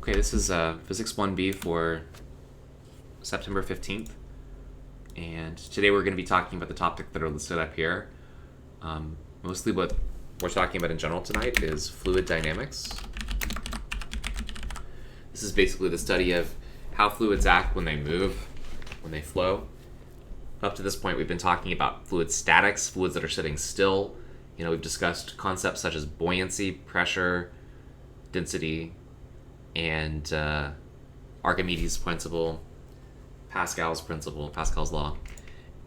Okay, this is Physics 1B for September 15th, and today we're going to be talking about the topic that are listed up here. Mostly what we're talking about in general tonight is fluid dynamics. This is basically the study of how fluids act when they move, when they flow. Up to this point, we've been talking about fluid statics, fluids that are sitting still. We've discussed concepts such as buoyancy, pressure, density, and Archimedes' principle, Pascal's law.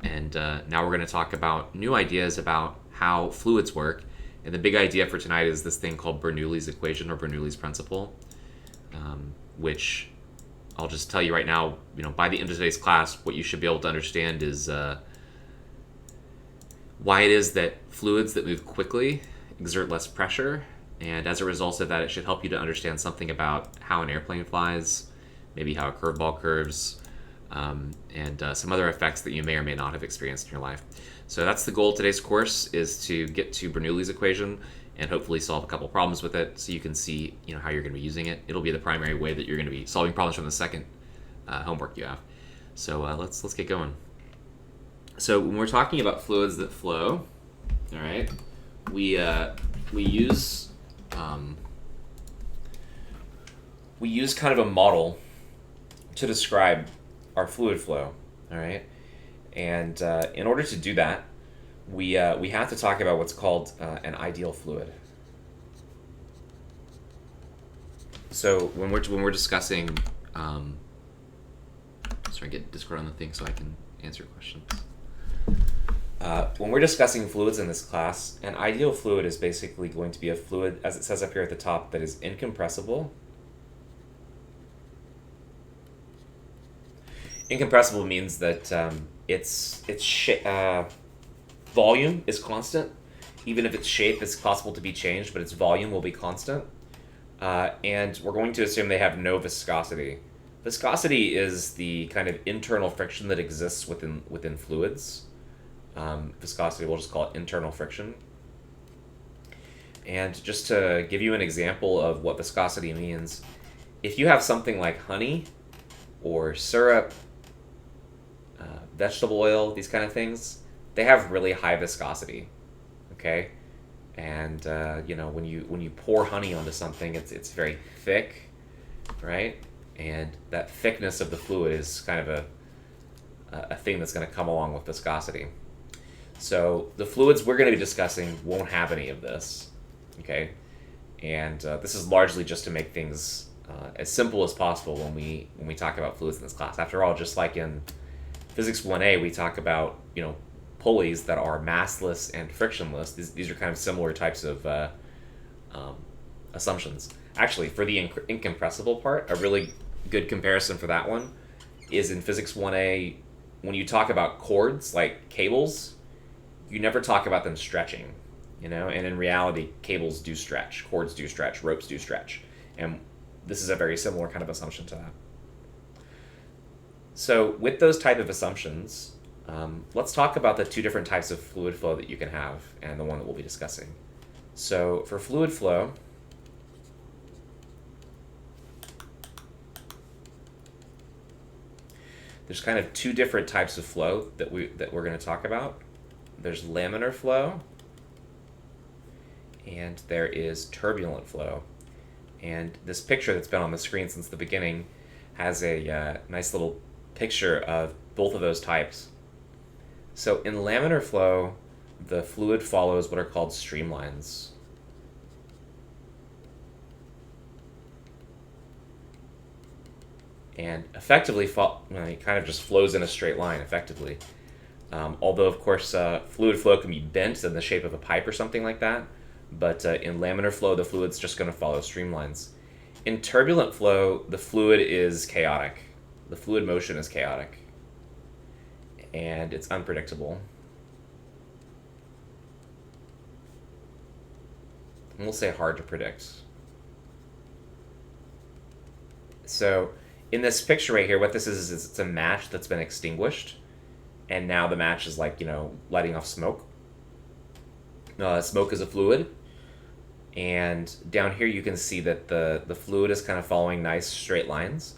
And now we're going to talk about new ideas about how fluids work. And the big idea for tonight is this thing called Bernoulli's equation or Bernoulli's principle, which I'll just tell you right now, by the end of today's class, what you should be able to understand is why it is that fluids that move quickly exert less pressure. And as a result of that, it should help you to understand something about how an airplane flies, maybe how a curveball curves, and some other effects that you may or may not have experienced in your life. So that's the goal of today's course, is to get to Bernoulli's equation and hopefully solve a couple problems with it so you can see how you're going to be using it. It'll be the primary way that you're going to be solving problems from the second homework you have. So let's get going. So when we're talking about fluids that flow, all right, we use kind of a model to describe our fluid flow, all right? And in order to do that, we have to talk about what's called an ideal fluid. So when we're discussing, sorry, get Discord on the thing so I can answer questions. When we're discussing fluids in this class, an ideal fluid is basically going to be a fluid, as it says up here at the top, that is incompressible. Incompressible means that its volume is constant. Even if its shape is possible to be changed, but its volume will be constant. And we're going to assume they have no viscosity. Viscosity is the kind of internal friction that exists within fluids. Viscosity, we'll just call it internal friction. And just to give you an example of what viscosity means, if you have something like honey or syrup, vegetable oil, these kind of things, they have really high viscosity, okay? And when you pour honey onto something, it's very thick, right? And that thickness of the fluid is kind of a thing that's going to come along with viscosity. So the fluids we're going to be discussing won't have any of this, okay? And this is largely just to make things as simple as possible when we talk about fluids in this class. After all, just like in Physics 1A, we talk about pulleys that are massless and frictionless. These are kind of similar types of assumptions. Actually, for the incompressible part, a really good comparison for that one is in Physics 1A, when you talk about cords, like cables, you never talk about them stretching, and in reality, cables do stretch, cords do stretch, ropes do stretch, and this is a very similar kind of assumption to that. So with those type of assumptions, let's talk about the two different types of fluid flow that you can have and the one that we'll be discussing. So for fluid flow, there's kind of two different types of flow that we're going to talk about. There's laminar flow, and there is turbulent flow. And this picture that's been on the screen since the beginning has a nice little picture of both of those types. So in laminar flow, the fluid follows what are called streamlines. And effectively, it kind of just flows in a straight line, effectively. Although, of course, fluid flow can be bent in the shape of a pipe or something like that. But in laminar flow, the fluid's just going to follow streamlines. In turbulent flow, the fluid is chaotic. The fluid motion is chaotic. And it's unpredictable. And we'll say hard to predict. So in this picture right here, what this is it's a match that's been extinguished. And now the match is like, letting off smoke. Smoke is a fluid. And down here you can see that the fluid is kind of following nice straight lines.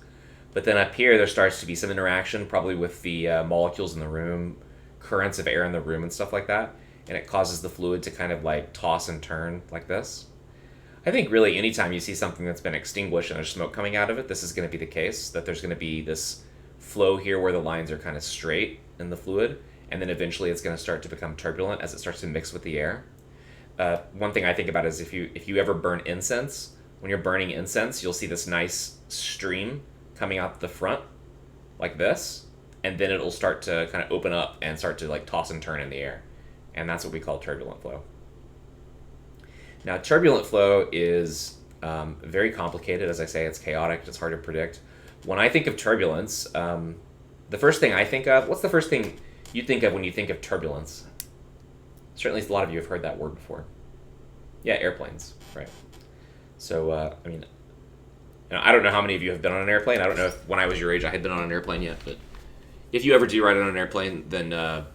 But then up here there starts to be some interaction, probably with the molecules in the room, currents of air in the room and stuff like that. And it causes the fluid to kind of like toss and turn like this. I think really anytime you see something that's been extinguished and there's smoke coming out of it, this is going to be the case, that there's going to be this flow here where the lines are kind of straight in the fluid, and then eventually it's going to start to become turbulent as it starts to mix with the air. One thing I think about is if you ever burn incense, when you're burning incense, you'll see this nice stream coming out the front like this, and then it'll start to kind of open up and start to like toss and turn in the air. And that's what we call turbulent flow. Now, turbulent flow is very complicated. As I say, it's chaotic. It's hard to predict. When I think of turbulence, the first thing I think of, what's the first thing you think of when you think of turbulence? Certainly a lot of you have heard that word before. Yeah, airplanes, right. So, I mean, I don't know how many of you have been on an airplane. I don't know if when I was your age I had been on an airplane yet, but if you ever do ride on an airplane, then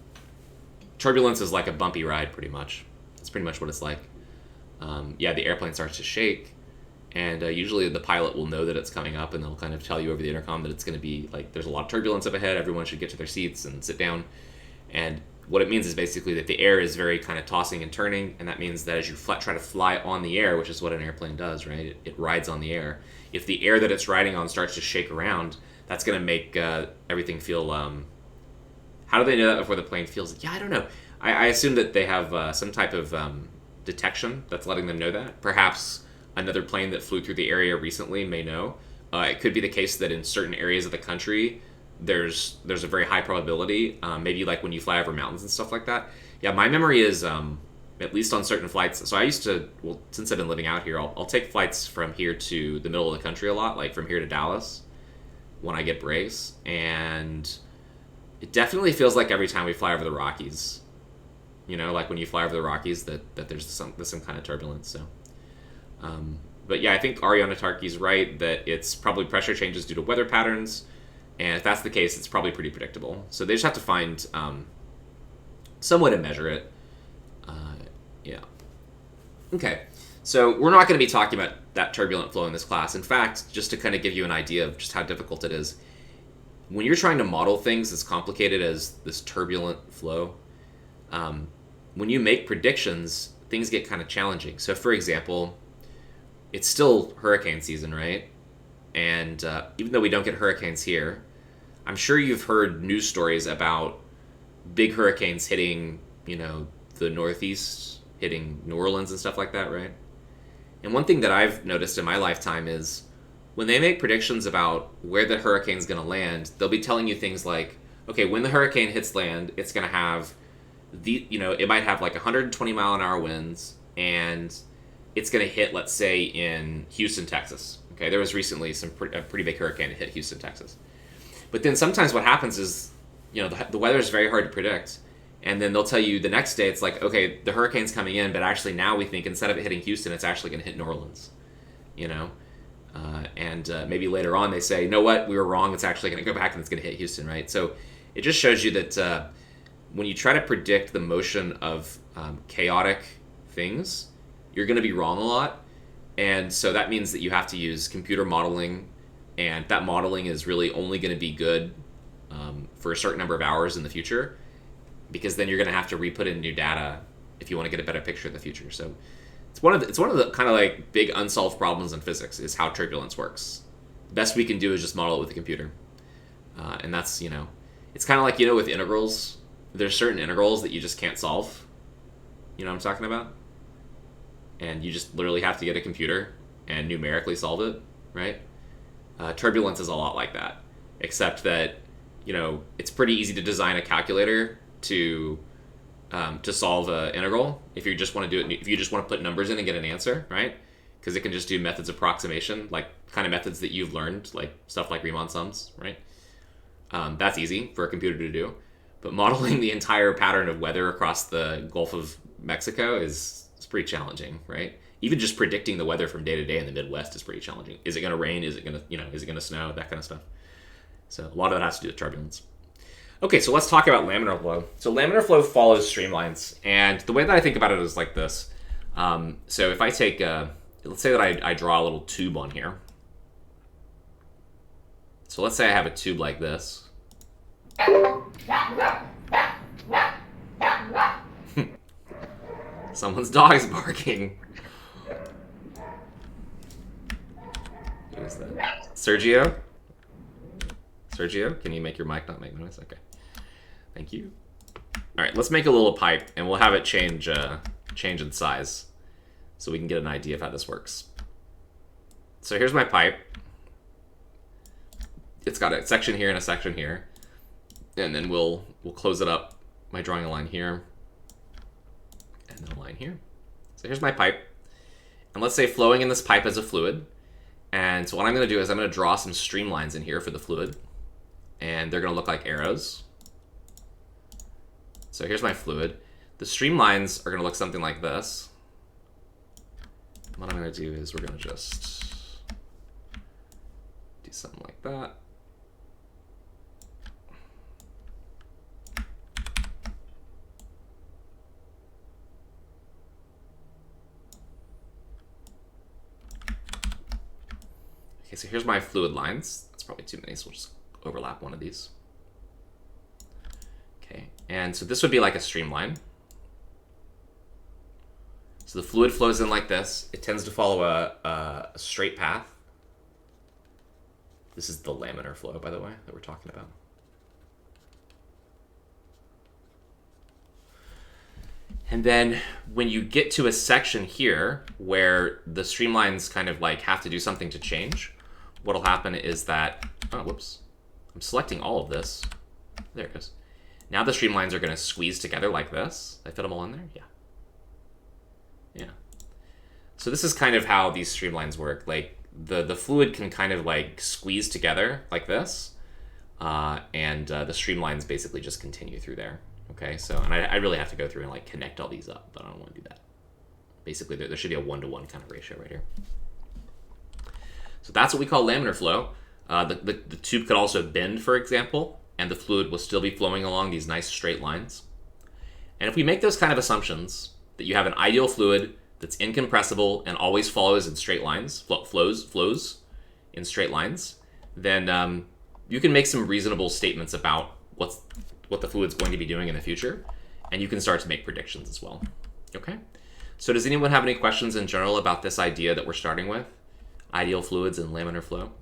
turbulence is like a bumpy ride, pretty much. That's pretty much what it's like. Yeah, the airplane starts to shake, and usually the pilot will know that it's coming up, and they'll kind of tell you over the intercom that it's going to be like there's a lot of turbulence up ahead. Everyone should get to their seats and sit down. And what it means is basically that the air is very kind of tossing and turning, and that means that as you try to fly on the air, which is what an airplane does, right? It rides on the air. If the air that it's riding on starts to shake around, that's going to make everything feel. How do they know that before the plane feels? Yeah, I don't know. I assume that they have some type of detection that's letting them know that. Perhaps another plane that flew through the area recently may know. It could be the case that in certain areas of the country, there's a very high probability, maybe like when you fly over mountains and stuff like that. Yeah, my memory is, at least on certain flights, so I used to, well, since I've been living out here, I'll take flights from here to the middle of the country a lot, like from here to Dallas, when I get breaks, and it definitely feels like every time we fly over the Rockies, you know, like when you fly over the Rockies, that there's some kind of turbulence. So, but yeah, I think Ariana Tarki's right that it's probably pressure changes due to weather patterns, and if that's the case, it's probably pretty predictable. So they just have to find some way to measure it. Yeah. Okay. So we're not going to be talking about that turbulent flow in this class. In fact, just to kind of give you an idea of just how difficult it is, when you're trying to model things as complicated as this turbulent flow, when you make predictions, things get kind of challenging. So, for example, it's still hurricane season, right? And even though we don't get hurricanes here, I'm sure you've heard news stories about big hurricanes hitting, you know, the Northeast, hitting New Orleans and stuff like that, right? And one thing that I've noticed in my lifetime is when they make predictions about where the hurricane's going to land, they'll be telling you things like, okay, when the hurricane hits land, it's going to have it might have like 120 mile an hour winds, and it's going to hit, let's say, in Houston, Texas. Okay, there was recently a pretty big hurricane that hit Houston, Texas. But then sometimes what happens is, you know, the weather is very hard to predict, and then they'll tell you the next day it's like, okay, the hurricane's coming in, but actually now we think instead of it hitting Houston, it's actually going to hit New Orleans. You know, and maybe later on they say, you know what, we were wrong. It's actually going to go back and it's going to hit Houston, right? So it just shows you that. When you try to predict the motion of chaotic things, you're going to be wrong a lot. And so that means that you have to use computer modeling, and that modeling is really only going to be good for a certain number of hours in the future, because then you're going to have to re-put in new data if you want to get a better picture of the future. So it's one of the kind of like big unsolved problems in physics is how turbulence works. The best we can do is just model it with a computer. And that's, you know, it's kind of like, you know, with integrals. There's certain integrals that you just can't solve. You know what I'm talking about? And you just literally have to get a computer and numerically solve it, right? Turbulence is a lot like that, except that, you know, it's pretty easy to design a calculator to solve an integral if you just want to do it. If you just want to put numbers in and get an answer, right? Because it can just do methods of approximation, like kind of methods that you've learned, like stuff like Riemann sums, right? That's easy for a computer to do. But modeling the entire pattern of weather across the Gulf of Mexico is pretty challenging, right? Even just predicting the weather from day to day in the Midwest is pretty challenging. Is it going to rain? Is it going to snow? That kind of stuff. So a lot of that has to do with turbulence. Okay, so let's talk about laminar flow. So laminar flow follows streamlines, and the way that I think about it is like this. So if I take, let's say that I draw a little tube on here. So let's say I have a tube like this. Someone's dog is barking. Who is that? Sergio? Sergio, can you make your mic not make noise? Okay. Thank you. All right, let's make a little pipe, and we'll have it change in size so we can get an idea of how this works. So here's my pipe. It's got a section here and a section here. And then we'll close it up by drawing a line here and then a line here. So here's my pipe. And let's say flowing in this pipe is a fluid. And so what I'm going to do is I'm going to draw some streamlines in here for the fluid. And they're going to look like arrows. So here's my fluid. The streamlines are going to look something like this. What I'm going to do is we're going to just do something like that. Okay, so here's my fluid lines. That's probably too many, so we'll just overlap one of these. Okay, and so this would be like a streamline. So the fluid flows in like this. It tends to follow a straight path. This is the laminar flow, by the way, that we're talking about. And then when you get to a section here where the streamlines kind of like have to do something to change, what'll happen is that, oh, whoops, I'm selecting all of this. There it goes. Now the streamlines are going to squeeze together like this. Did I fit them all in there? Yeah. Yeah. So this is kind of how these streamlines work. Like the fluid can kind of like squeeze together like this, and the streamlines basically just continue through there. Okay, so, and I really have to go through and like connect all these up, but I don't want to do that. Basically, there should be a 1-to-1 kind of ratio right here. So that's what we call laminar flow. The tube could also bend, for example, and the fluid will still be flowing along these nice straight lines. And if we make those kind of assumptions, that you have an ideal fluid that's incompressible and always follows in straight lines, flows in straight lines, then you can make some reasonable statements about what the fluid's going to be doing in the future, and you can start to make predictions as well. Okay? So does anyone have any questions in general about this idea that we're starting with? Ideal fluids and laminar flow?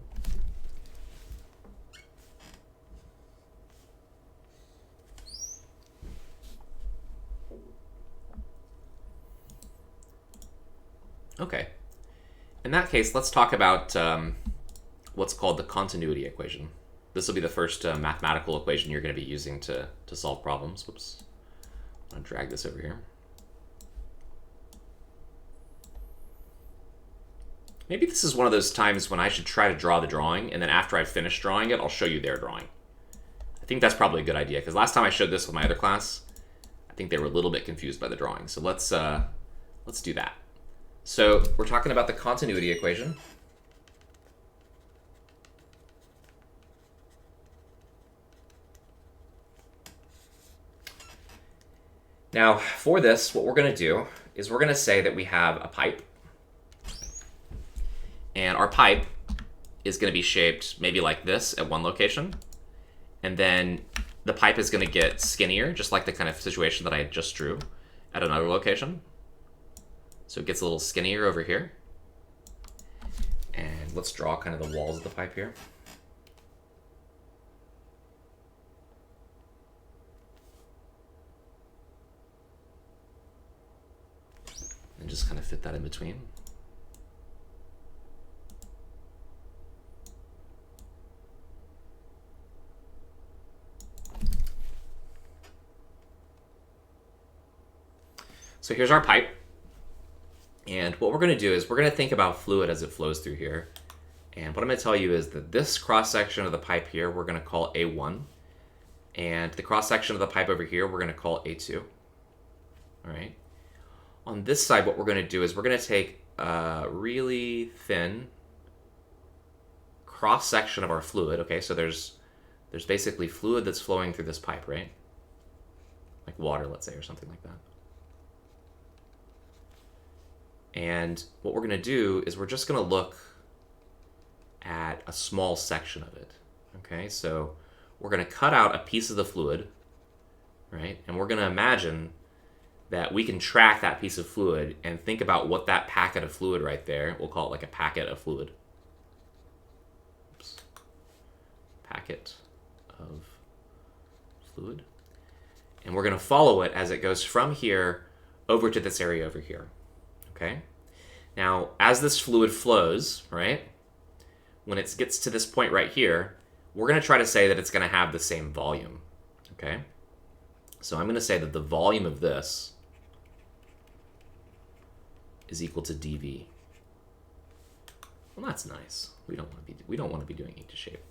Okay. In that case, let's talk about what's called the continuity equation. This will be the first mathematical equation you're going to be using to solve problems. Whoops. I'm going to drag this over here. Maybe this is one of those times when I should try to draw the drawing, and then after I've finished drawing it, I'll show you their drawing. I think that's probably a good idea, because last time I showed this with my other class, I think they were a little bit confused by the drawing. So let's do that. So we're talking about the continuity equation. Now, for this, what we're going to do is we're going to say that we have a pipe. And our pipe is going to be shaped maybe like this at one location. And then the pipe is going to get skinnier, just like the kind of situation that I just drew at another location. So it gets a little skinnier over here. And let's draw kind of the walls of the pipe here. And just kind of fit that in between. So here's our pipe. And what we're going to do is we're going to think about fluid as it flows through here. And what I'm going to tell you is that this cross-section of the pipe here, we're going to call A1. And the cross-section of the pipe over here, we're going to call A2. All right. On this side, what we're going to do is we're going to take a really thin cross-section of our fluid. Okay, so there's basically fluid that's flowing through this pipe, right? Like water, let's say, or something like that. And what we're going to do is we're just going to look at a small section of it. Okay, so we're going to cut out a piece of the fluid, right? And we're going to imagine that we can track that piece of fluid and think about what that packet of fluid right there, we'll call it like a packet of fluid. Oops. Packet of fluid. And we're going to follow it as it goes from here over to this area over here. Okay? Now, as this fluid flows, right, when it gets to this point right here, we're going to try to say that it's going to have the same volume. Okay? So I'm going to say that the volume of this is equal to dV. Well, that's nice. We don't want to be doing E to shape.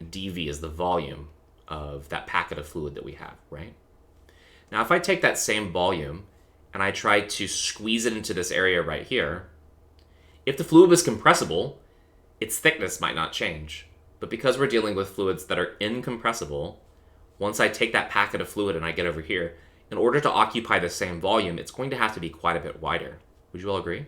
dV is the volume of that packet of fluid that we have, right? Now, if I take that same volume and I try to squeeze it into this area right here, if the fluid was compressible, its thickness might not change. But because we're dealing with fluids that are incompressible, once I take that packet of fluid and I get over here, in order to occupy the same volume, it's going to have to be quite a bit wider. Would you all agree?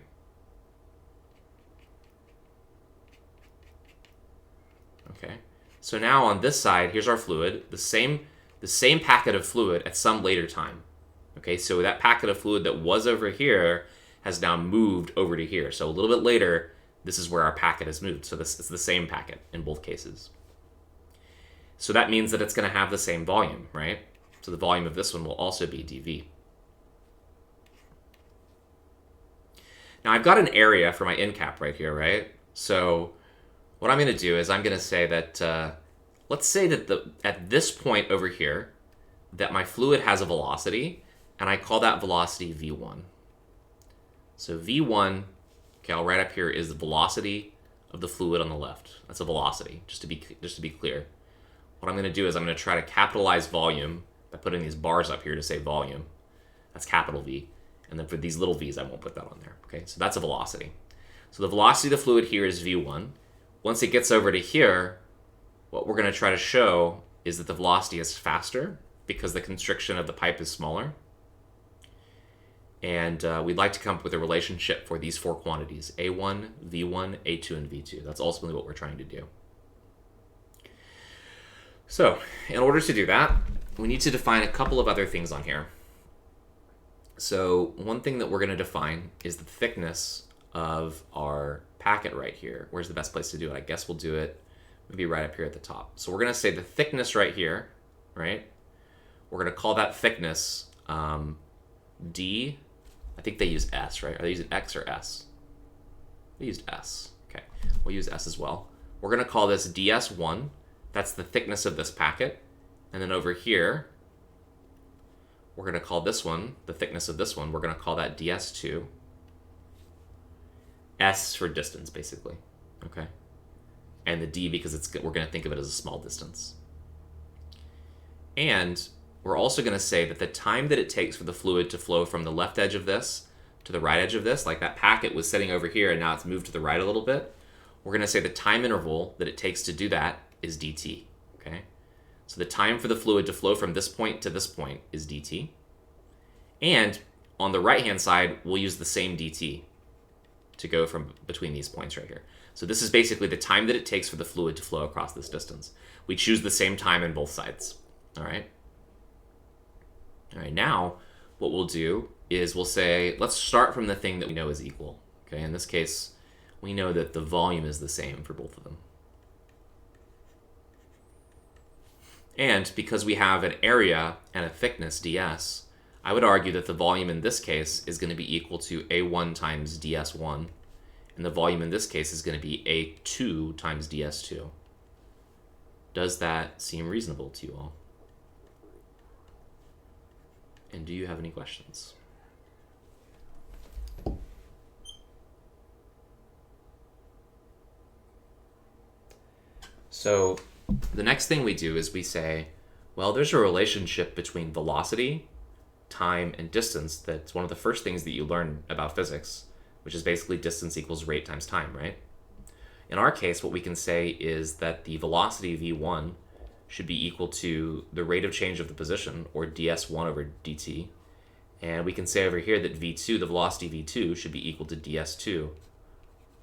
Okay. So now on this side, here's our fluid, the same packet of fluid at some later time. Okay, so that packet of fluid that was over here has now moved over to here. So a little bit later, this is where our packet has moved. So this is the same packet in both cases. So that means that it's going to have the same volume, right? So the volume of this one will also be dV. Now I've got an area for my end cap right here, right? So what I'm going to do is I'm going to say that, let's say that at this point over here, that my fluid has a velocity, and I call that velocity V1. So V1, okay, I'll write up here, is the velocity of the fluid on the left. That's a velocity, just to be clear. What I'm going to do is I'm going to try to capitalize volume by putting these bars up here to say volume. That's capital V. And then for these little v's, I won't put that on there. Okay, so that's a velocity. So the velocity of the fluid here is V1. Once it gets over to here, what we're going to try to show is that the velocity is faster because the constriction of the pipe is smaller. And we'd like to come up with a relationship for these four quantities, A1, V1, A2, and V2. That's ultimately what we're trying to do. So in order to do that, we need to define a couple of other things on here. So one thing that we're going to define is the thickness of our packet right here. Where's the best place to do it? I guess we'll do it maybe right up here at the top. So we're going to say the thickness right here, right? We're going to call that thickness D. I think they use S, right? Are they using X or S? They used S. Okay, we'll use S as well. We're going to call this DS1. That's the thickness of this packet. And then over here, we're going to call this one, the thickness of this one, we're going to call that DS2. S for distance, basically. Okay. And the D because we're going to think of it as a small distance. And we're also going to say that the time that it takes for the fluid to flow from the left edge of this to the right edge of this, like that packet was sitting over here and now it's moved to the right a little bit, we're going to say the time interval that it takes to do that is dt. Okay. So the time for the fluid to flow from this point to this point is dt. And on the right-hand side, we'll use the same dt to go from between these points right here. So this is basically the time that it takes for the fluid to flow across this distance. We choose the same time in both sides. All right? All right, now what we'll do is we'll say, let's start from the thing that we know is equal. Okay, in this case, we know that the volume is the same for both of them. And because we have an area and a thickness, ds, I would argue that the volume in this case is going to be equal to A1 times ds1, and the volume in this case is going to be A2 times ds2. Does that seem reasonable to you all? And do you have any questions? So the next thing we do is we say, well, there's a relationship between velocity, time, and distance. That's one of the first things that you learn about physics, which is basically distance equals rate times time, right? In our case, what we can say is that the velocity v1 should be equal to the rate of change of the position, or ds1 over dt, And we can say over here that v2, the velocity v2, should be equal to ds2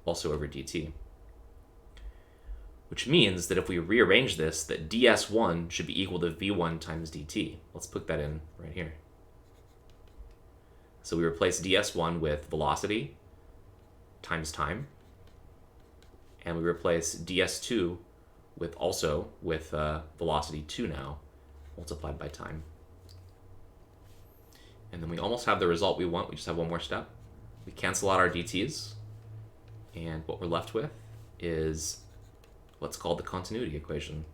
also over dt. Which means that if we rearrange this, that ds1 should be equal to v1 times dt. Let's put that in right here. So we replace ds1 with velocity times time. And we replace ds2 with velocity 2 now, multiplied by time. And then we almost have the result we want. We just have one more step. We cancel out our dt's. And what we're left with is what's called the continuity equation.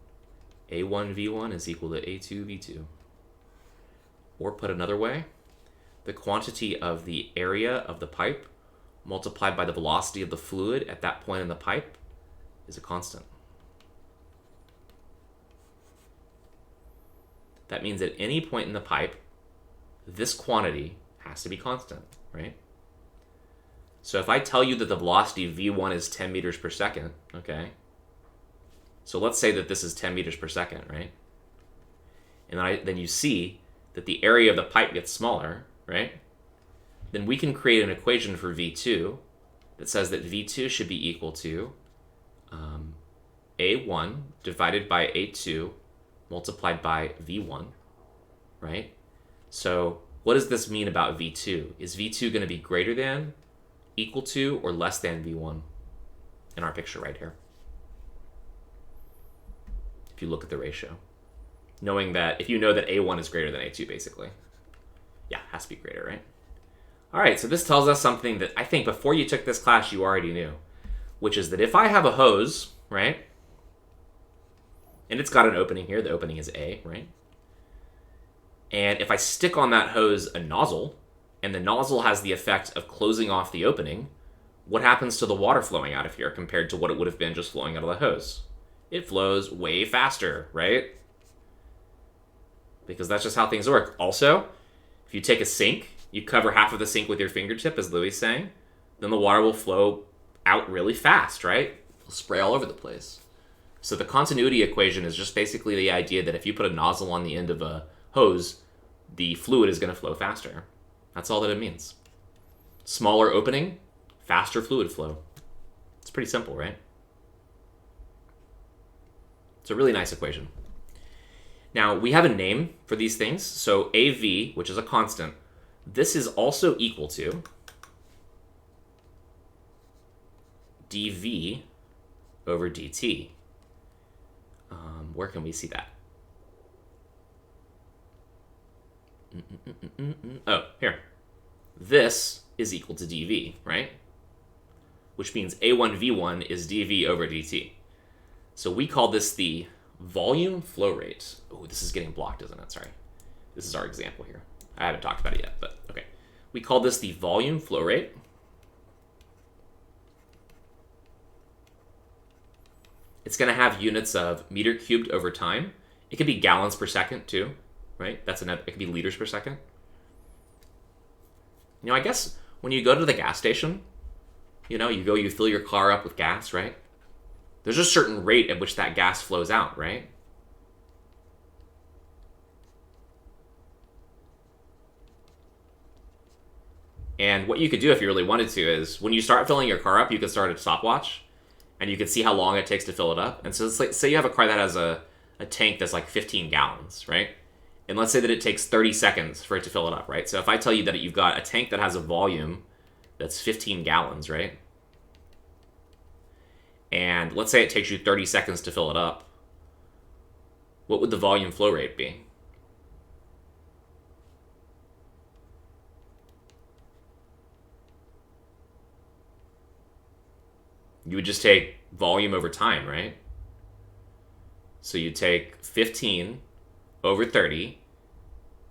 a1v1 is equal to a2v2. Or put another way, the quantity of the area of the pipe multiplied by the velocity of the fluid at that point in the pipe is a constant. That means at any point in the pipe, this quantity has to be constant, right? So if I tell you that the velocity v1 is 10 meters per second, okay? So let's say that this is 10 meters per second, right? And then you see that the area of the pipe gets smaller, right? Then we can create an equation for v2 that says that v2 should be equal to a1 divided by a2 multiplied by v1, right? So what does this mean about v2? Is v2 going to be greater than, equal to, or less than v1 in our picture right here? If you look at the ratio. Knowing that, if you know that a1 is greater than a2, basically. Yeah, it has to be greater, right? All right, so this tells us something that I think before you took this class you already knew, which is that if I have a hose, right, and it's got an opening here, the opening is A, right? And if I stick on that hose a nozzle, and the nozzle has the effect of closing off the opening, what happens to the water flowing out of here compared to what it would have been just flowing out of the hose? It flows way faster, right? Because that's just how things work. Also, if you take a sink, you cover half of the sink with your fingertip, as Louis is saying, then the water will flow out really fast, right? It'll spray all over the place. So the continuity equation is just basically the idea that if you put a nozzle on the end of a hose, the fluid is going to flow faster. That's all that it means. Smaller opening, faster fluid flow. It's pretty simple, right? It's a really nice equation. Now, we have a name for these things. So AV, which is a constant, this is also equal to dV over dt. Where can we see that? Oh, here. This is equal to dV, right? Which means A1V1 is dV over dt. So we call this the volume flow rate. Oh, this is getting blocked, isn't it? Sorry. This is our example here. I haven't talked about it yet, but okay. We call this the volume flow rate. It's going to have units of meter cubed over time. It could be gallons per second too, right? It could be liters per second. You know, I guess when you go to the gas station, you fill your car up with gas, right? There's a certain rate at which that gas flows out, right? And what you could do if you really wanted to is when you start filling your car up, you could start a stopwatch and you could see how long it takes to fill it up. And so it's like, say you have a car that has a tank that's like 15 gallons, right? And let's say that it takes 30 seconds for it to fill it up, right? So if I tell you that you've got a tank that has a volume that's 15 gallons, right? And let's say it takes you 30 seconds to fill it up, what would the volume flow rate be? You would just take volume over time, right? So you take 15 over 30,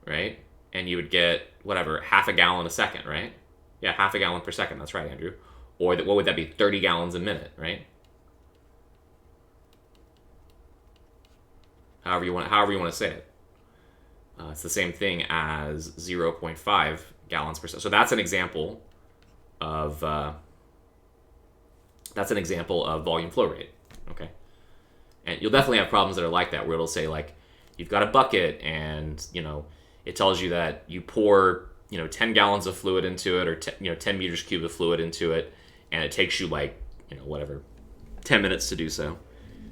right? And you would get, whatever, half a gallon a second, right? Yeah, half a gallon per second. That's right, Andrew. Or what would that be? 30 gallons a minute, right? However you want to say it. It's the same thing as 0.5 gallons per second. So that's an example of volume flow rate. Okay, and you'll definitely have problems that are like that, where it'll say like you've got a bucket and it tells you that you pour 10 gallons of fluid into it, or 10 meters cubed of fluid into it, and it takes you like, whatever, 10 minutes to do so.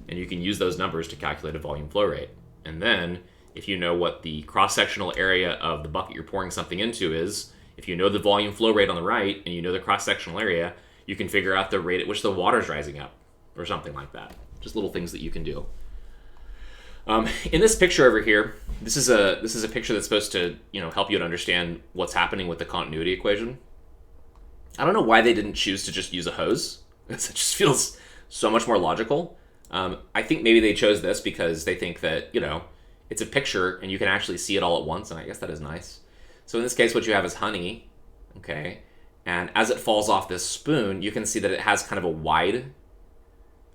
And you can use those numbers to calculate a volume flow rate. And then if you know what the cross-sectional area of the bucket you're pouring something into is, if you know the volume flow rate on the right and you know the cross-sectional area, you can figure out the rate at which the water's rising up or something like that. Just little things that you can do. In this picture over here, this is a picture that's supposed to help you to understand what's happening with the continuity equation. I don't know why they didn't choose to just use a hose. It just feels so much more logical. I think maybe they chose this because they think that it's a picture and you can actually see it all at once, and I guess that is nice. So in this case, what you have is honey, okay, and as it falls off this spoon, you can see that it has kind of a wide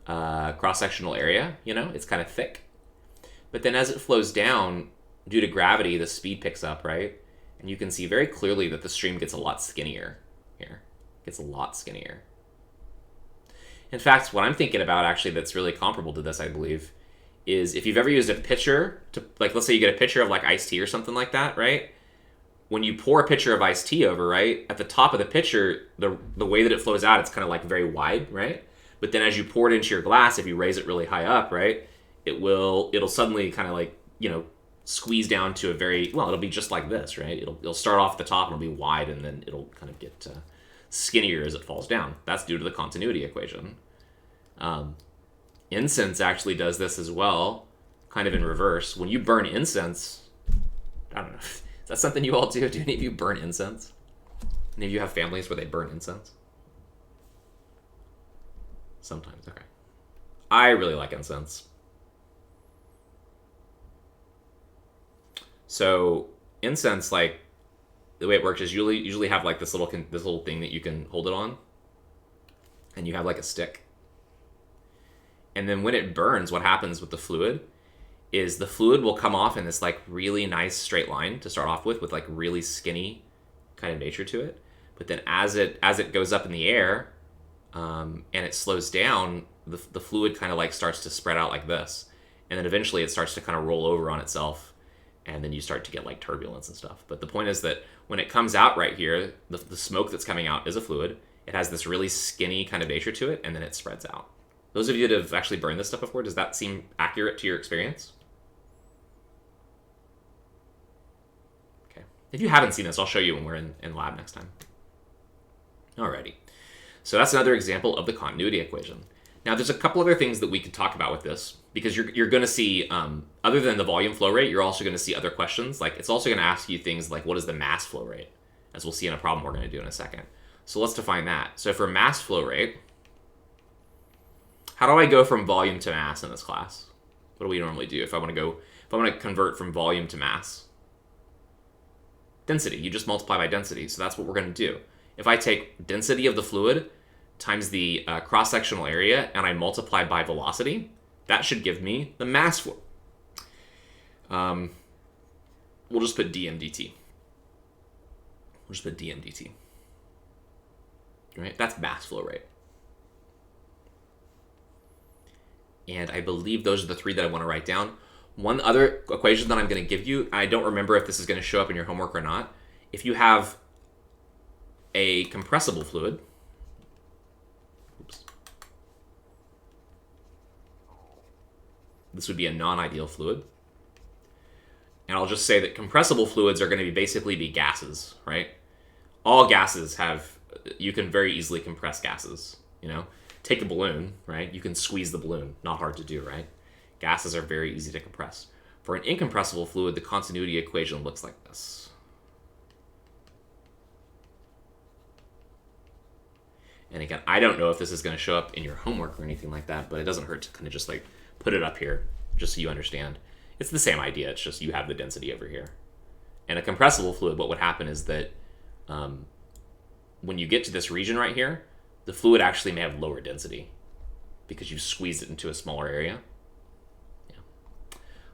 cross-sectional area. It's kind of thick. But then as it flows down, due to gravity, the speed picks up, right? And you can see very clearly that the stream gets a lot skinnier here. It gets a lot skinnier. In fact, what I'm thinking about actually that's really comparable to this, I believe, is if you've ever used a pitcher to, like, let's say you get a pitcher of like iced tea or something like that, right? When you pour a pitcher of iced tea over, right, at the top of the pitcher, the way that it flows out, it's kind of like very wide, right? But then as you pour it into your glass, if you raise it really high up, right, it'll suddenly kind of like, squeeze down to a very, well, it'll be just like this, right? It'll start off at the top and it'll be wide, and then it'll kind of get skinnier as it falls down. That's due to the continuity equation. Incense actually does this as well, kind of in reverse. When you burn incense, I don't know, is that something you all do? Do any of you burn incense? Any of you have families where they burn incense? Sometimes, okay. I really like incense. So incense, like, the way it works is you usually have like this little thing that you can hold it on, and you have like a stick. And then when it burns, what happens with the fluid is the fluid will come off in this like really nice straight line to start off with like really skinny kind of nature to it. But then as it goes up in the air, and it slows down, the fluid kind of like starts to spread out like this, and then eventually it starts to kind of roll over on itself. And then you start to get like turbulence and stuff. But the point is that when it comes out right here, the smoke that's coming out is a fluid. It has this really skinny kind of nature to it, and then it spreads out. Those of you that have actually burned this stuff before, does that seem accurate to your experience? Okay. If you haven't seen this, I'll show you when we're in lab next time. Alrighty. So that's another example of the continuity equation. Now, there's a couple other things that we could talk about with this, because you're going to see, other than the volume flow rate, you're also going to see other questions. Like, it's also going to ask you things like, what is the mass flow rate? As we'll see in a problem we're going to do in a second. So let's define that. So for mass flow rate, how do I go from volume to mass in this class? What do we normally do if I want to convert from volume to mass? Density. You just multiply by density. So that's what we're going to do. If I take density of the fluid times the cross-sectional area, and I multiply by velocity, that should give me the mass flow. We'll just put dm dt. Right? That's mass flow rate. And I believe those are the three that I want to write down. One other equation that I'm going to give you, I don't remember if this is going to show up in your homework or not. If you have a compressible fluid, this would be a non-ideal fluid. And I'll just say that compressible fluids are going to basically be gases, right? All gases you can very easily compress gases, Take a balloon, right? You can squeeze the balloon. Not hard to do, right? Gases are very easy to compress. For an incompressible fluid, the continuity equation looks like this. And again, I don't know if this is going to show up in your homework or anything like that, but it doesn't hurt to kind of just like put it up here just so you understand. It's the same idea. It's just you have the density over here. And a compressible fluid, what would happen is that when you get to this region right here, the fluid actually may have lower density because you've squeezed it into a smaller area. Yeah.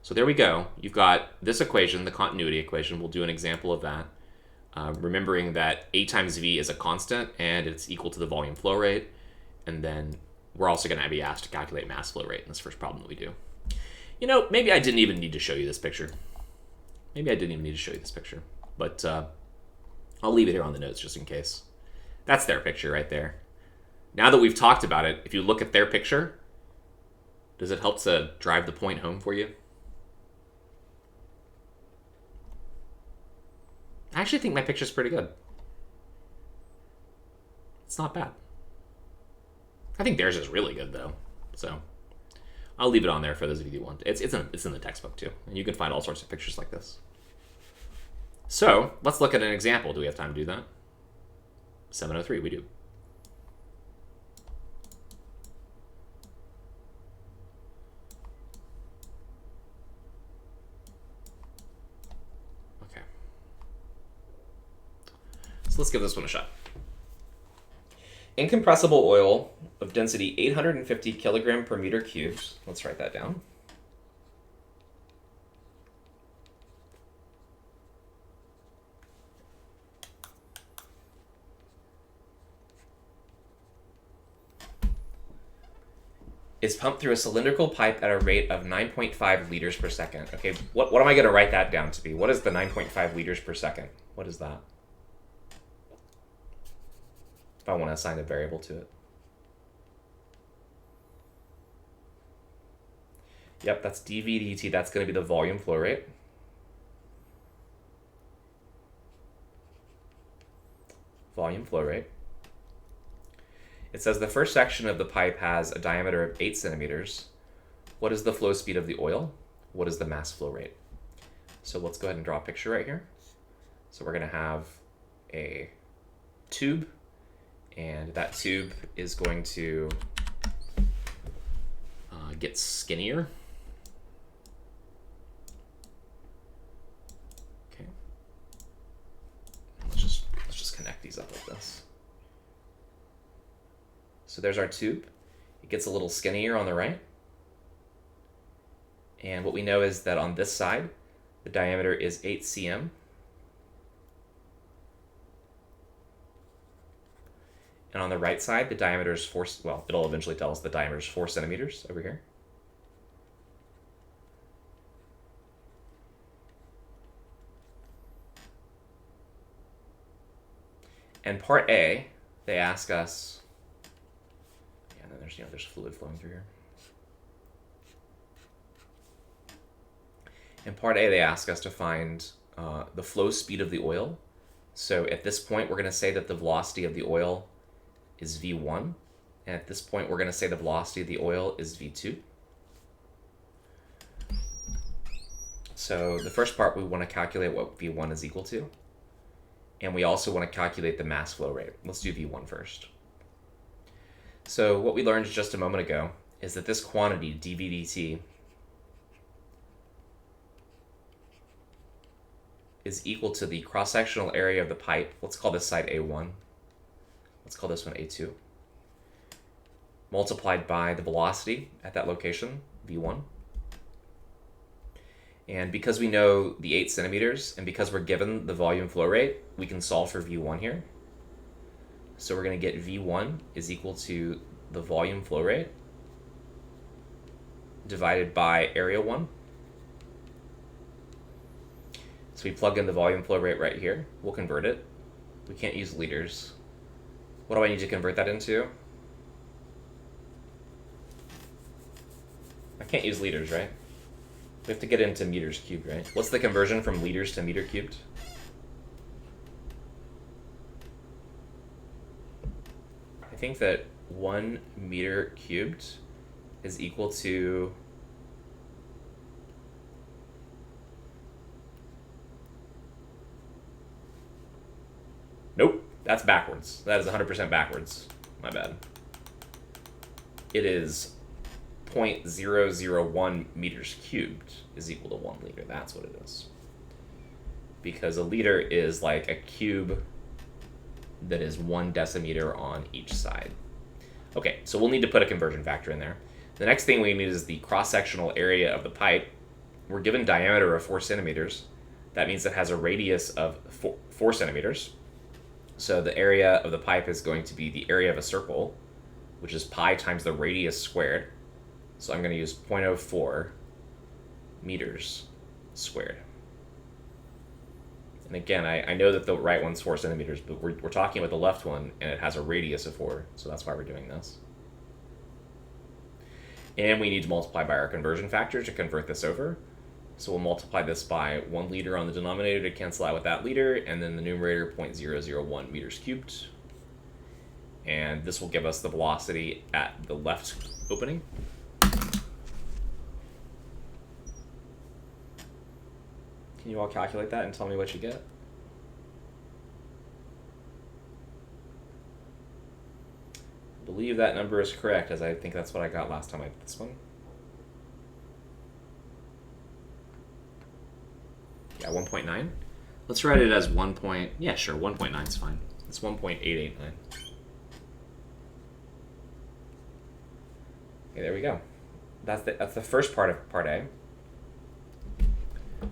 So there we go. You've got this equation, the continuity equation. We'll do an example of that. Remembering that A times V is a constant and it's equal to the volume flow rate. And then we're also going to be asked to calculate mass flow rate in this first problem that we do. Maybe I didn't even need to show you this picture. But I'll leave it here on the notes just in case. That's their picture right there. Now that we've talked about it, if you look at their picture, does it help to drive the point home for you? I actually think my picture's pretty good. It's not bad. I think theirs is really good, though. So I'll leave it on there for those of you who want. It's in the textbook, too. And you can find all sorts of pictures like this. So let's look at an example. Do we have time to do that? 7:03, we do. Okay. So let's give this one a shot. Incompressible oil of density 850 kilogram per meter cubed. Let's write that down. Is pumped through a cylindrical pipe at a rate of 9.5 liters per second. Okay, what am I going to write that down to be? What is the 9.5 liters per second? What is that? If I want to assign a variable to it. Yep, that's dV dt. That's going to be the volume flow rate. Volume flow rate. It says the first section of the pipe has a diameter of 8 centimeters. What is the flow speed of the oil? What is the mass flow rate? So let's go ahead and draw a picture right here. So we're going to have a tube, and that tube is going to get skinnier. Okay. Let's just connect these up like this. So there's our tube. It gets a little skinnier on the right. And what we know is that on this side, the diameter is 8 cm. And on the right side, the diameter is 4, well, it'll eventually tell us the diameter is 4 centimeters over here. And part A, they ask us, yeah, and then there's fluid flowing through here. In part A, they ask us to find the flow speed of the oil. So at this point, we're going to say that the velocity of the oil is v1. And at this point, we're going to say the velocity of the oil is v2. So the first part, we want to calculate what v1 is equal to. And we also want to calculate the mass flow rate. Let's do v1 first. So what we learned just a moment ago is that this quantity, dV dt, is equal to the cross-sectional area of the pipe. Let's call this side A1. Let's call this one A2. Multiplied by the velocity at that location, v1. And because we know the 8 centimeters, and because we're given the volume flow rate, we can solve for v1 here. So we're going to get v1 is equal to the volume flow rate divided by area 1. So we plug in the volume flow rate right here. We'll convert it. We can't use liters. What do I need to convert that into? I can't use liters, right? We have to get into meters cubed, right? What's the conversion from liters to meter cubed? I think that 1 meter cubed is equal to nope, that's backwards. That is 100% backwards. My bad. It is 0.001 meters cubed is equal to 1 liter. That's what it is. Because a liter is like a cube that is 1 decimeter on each side. Okay, so we'll need to put a conversion factor in there. The next thing we need is the cross-sectional area of the pipe. We're given diameter of 4 centimeters. That means it has a radius of 4 centimeters. So the area of the pipe is going to be the area of a circle, which is pi times the radius squared. So I'm going to use 0.04 meters squared. And again, I know that the right one's 4 centimeters, but we're talking about the left one, and it has a radius of 4, so that's why we're doing this. And we need to multiply by our conversion factor to convert this over. So we'll multiply this by 1 liter on the denominator to cancel out with that liter, and then the numerator 0.001 meters cubed. And this will give us the velocity at the left opening. Can you all calculate that and tell me what you get? I believe that number is correct, as I think that's what I got last time I did this one. Yeah, 1.9. Let's write it as 1 point. Yeah, sure, 1.9 is fine. It's 1.889. Okay, there we go. That's the first part of part A.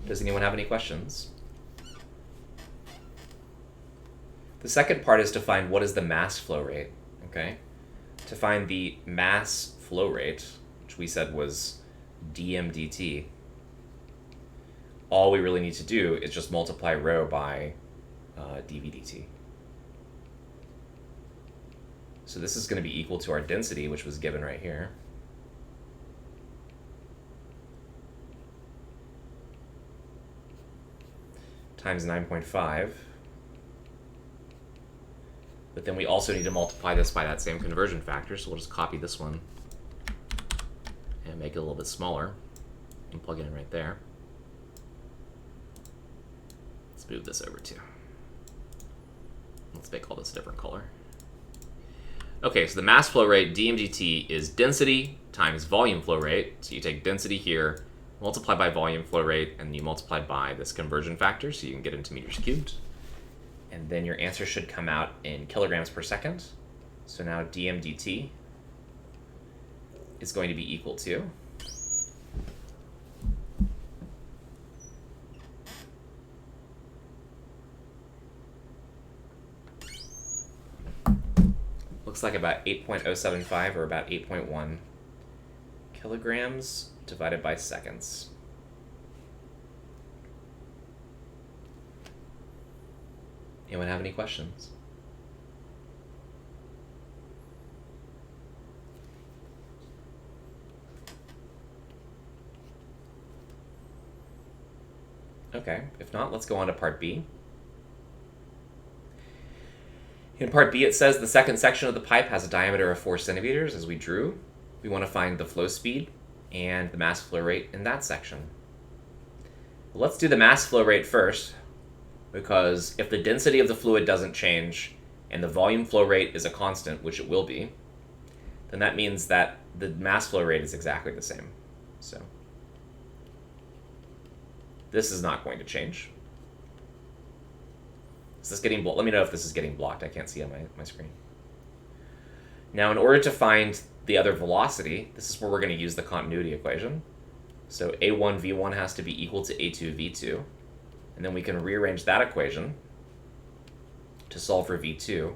Does anyone have any questions? The second part is to find what is the mass flow rate, okay? To find the mass flow rate, which we said was dm dt, all we really need to do is just multiply rho by dv dt. So this is going to be equal to our density, which was given right here. Times 9.5. But then we also need to multiply this by that same conversion factor, so we'll just copy this one and make it a little bit smaller and plug it in right there. Let's move this over too. Let's make all this a different color. Okay, so the mass flow rate, dm dt, is density times volume flow rate. So you take density here, multiply by volume flow rate, and you multiply by this conversion factor so you can get into meters cubed. And then your answer should come out in kilograms per second. So now dm dt is going to be equal to looks like about 8.075 or about 8.1 kilograms divided by seconds. Anyone have any questions? Okay, if not, let's go on to part B. In part B, it says the second section of the pipe has a diameter of 4 centimeters, as we drew. We want to find the flow speed and the mass flow rate in that section. Well, let's do the mass flow rate first, because if the density of the fluid doesn't change and the volume flow rate is a constant, which it will be, then that means that the mass flow rate is exactly the same. So this is not going to change. Is this getting blocked? Let me know if this is getting blocked. I can't see on my screen. Now, in order to find the other velocity, this is where we're going to use the continuity equation. So a1 v1 has to be equal to a2 v2. And then we can rearrange that equation to solve for v2.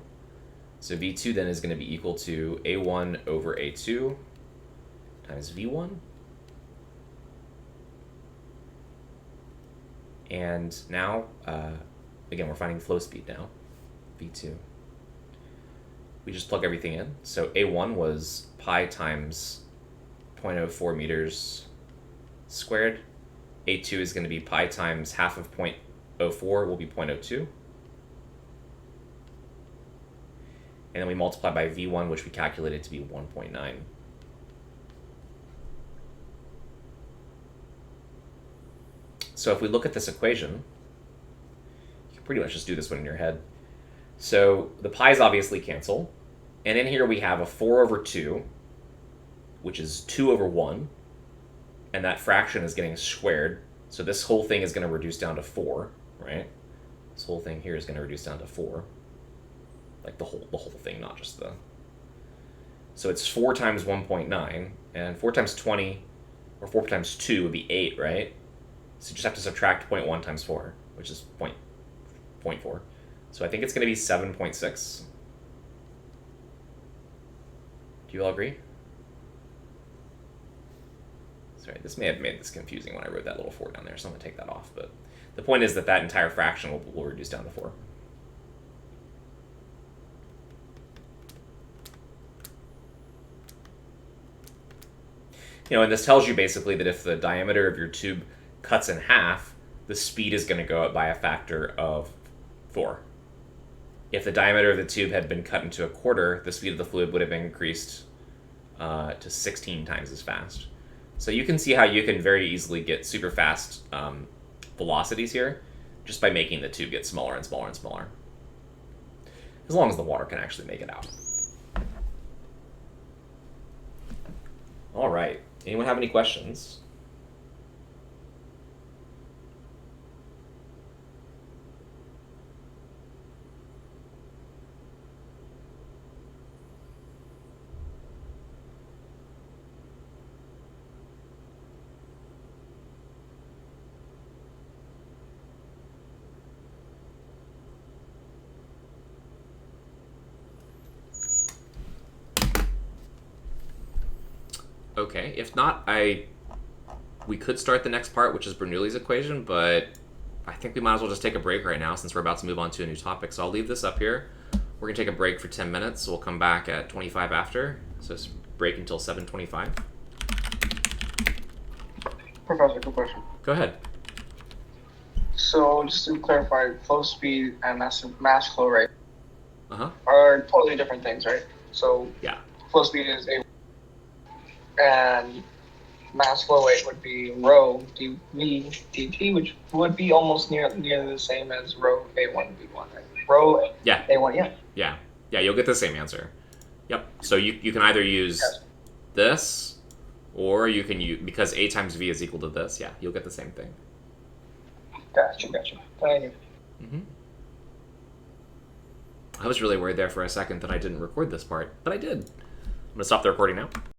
So v2 then is going to be equal to a1 over a2 times v1. And now, again, we're finding flow speed now, v2. We just plug everything in. So a1 was pi times 0.04 meters squared. A2 is going to be pi times half of 0.04 will be 0.02. And then we multiply by v1, which we calculated to be 1.9. So if we look at this equation, you can pretty much just do this one in your head. So the pi's obviously cancel. And in here we have a 4 over 2, which is 2 over 1. And that fraction is getting squared. So this whole thing is going to reduce down to 4, right? This whole thing here is going to reduce down to 4. Like the whole thing, not just the... So it's 4 times 1.9, and 4 times 20, or 4 times 2 would be 8, right? So you just have to subtract 0.1 times 4, which is 0.4. So I think it's going to be 7.6. Do you all agree? Sorry, this may have made this confusing when I wrote that little 4 down there, so I'm going to take that off. But the point is that entire fraction will reduce down to 4. And this tells you basically that if the diameter of your tube cuts in half, the speed is going to go up by a factor of 4. If the diameter of the tube had been cut into a quarter, the speed of the fluid would have increased to 16 times as fast. So you can see how you can very easily get super fast velocities here just by making the tube get smaller and smaller and smaller. As long as the water can actually make it out. All right. Anyone have any questions? Okay, if not, we could start the next part, which is Bernoulli's equation, but I think we might as well just take a break right now since we're about to move on to a new topic. So I'll leave this up here. We're going to take a break for 10 minutes, so we'll come back at 25 after. So it's break until 7:25. Professor, good question. Go ahead. So just to clarify, flow speed and mass flow rate are totally different things, right? So yeah, flow speed is A, and mass flow rate would be rho dv dt, which would be almost nearly the same as rho A1 V1, right? Rho A1, yeah, you'll get the same answer. Yep. So you can either use this, or you can use, because A times V is equal to this. Yeah, you'll get the same thing. Gotcha. Thank you. I was really worried there for a second that I didn't record this part, but I did. I'm going to stop the recording now.